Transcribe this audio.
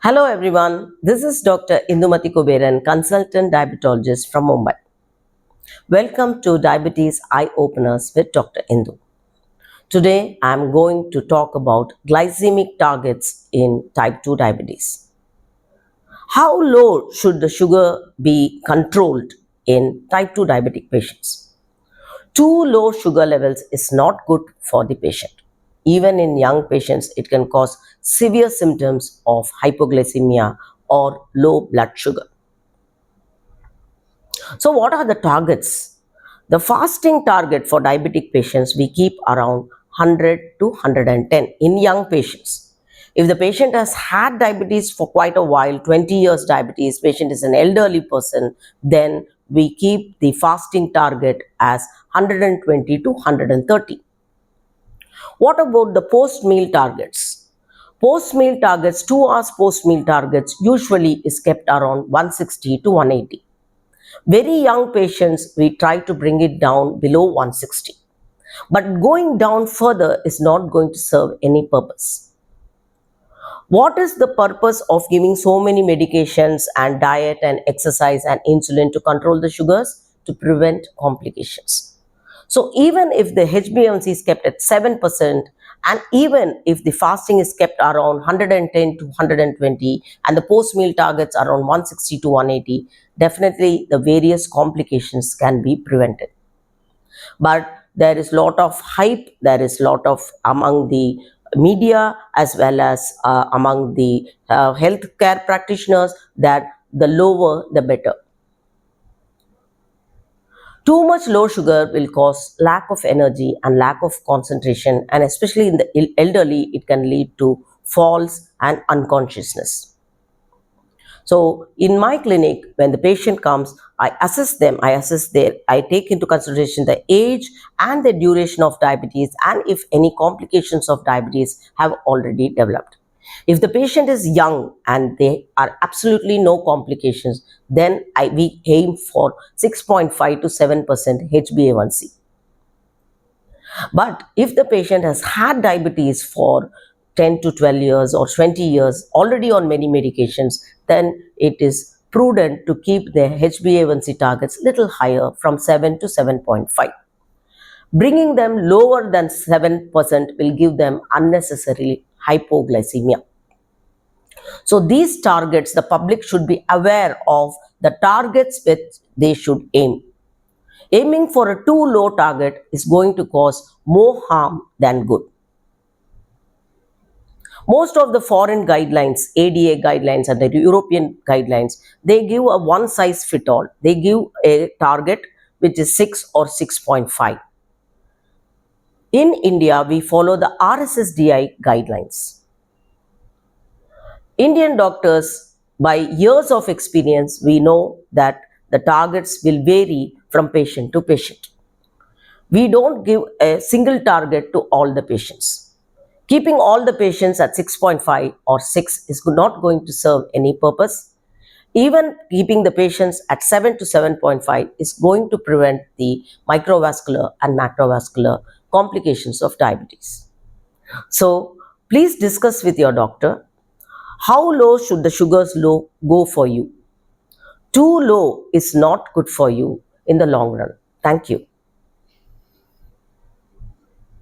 Hello everyone, this is Dr. Indhumathi Kuberan, consultant diabetologist from Mumbai. Welcome to Diabetes Eye Openers with Dr. Indhu. Today I am going to talk about glycemic targets in type 2 diabetes. How low should the sugar be controlled in type 2 diabetic patients? Too low sugar levels is not good for the patient. Even in young patients, it can cause severe symptoms of hypoglycemia or low blood sugar. So what are the targets? The fasting target for diabetic patients we keep around 100 to 110 in young patients. If the patient has had diabetes for quite a while, 20 years diabetes, patient is an elderly person, then we keep the fasting target as 120 to 130. What about the post-meal targets? Post-meal targets, 2 hours post-meal targets usually is kept around 160 to 180. Very young patients, we try to bring it down below 160. But going down further is not going to serve any purpose. What is the purpose of giving so many medications and diet and exercise and insulin to control the sugars? To prevent complications. So even if the HbA1c is kept at 7%, and even if the fasting is kept around 110 to 120 and the post-meal targets around 160 to 180, definitely the various complications can be prevented. But there is lot of hype, there is lot of among the media as well as among the healthcare practitioners that the lower the better. Too much low sugar will cause lack of energy and lack of concentration, and especially in the elderly, it can lead to falls and unconsciousness. So in my clinic, when the patient comes, I take into consideration the age and the duration of diabetes and if any complications of diabetes have already developed. If the patient is young and there are absolutely no complications, then we aim for 6.5 to 7% HbA1c. But if the patient has had diabetes for 10 to 12 years or 20 years, already on many medications, then it is prudent to keep their HbA1c targets little higher from 7 to 7.5. Bringing them lower than 7% will give them unnecessary hypoglycemia. So these targets, the public should be aware of the targets which they should aim. Aiming for a too low target is going to cause more harm than good. Most of the foreign guidelines, ADA guidelines and the European guidelines, they give a one size fit all. They give a target which is 6 or 6.5. In India, we follow the RSSDI guidelines. Indian doctors, by years of experience, we know that the targets will vary from patient to patient. We don't give a single target to all the patients. Keeping all the patients at 6.5 or 6 is not going to serve any purpose. Even keeping the patients at 7 to 7.5 is going to prevent the microvascular and macrovascular complications of diabetes. So please discuss with your doctor. How low should the sugars go for you? Too low is not good for you in the long run. Thank you.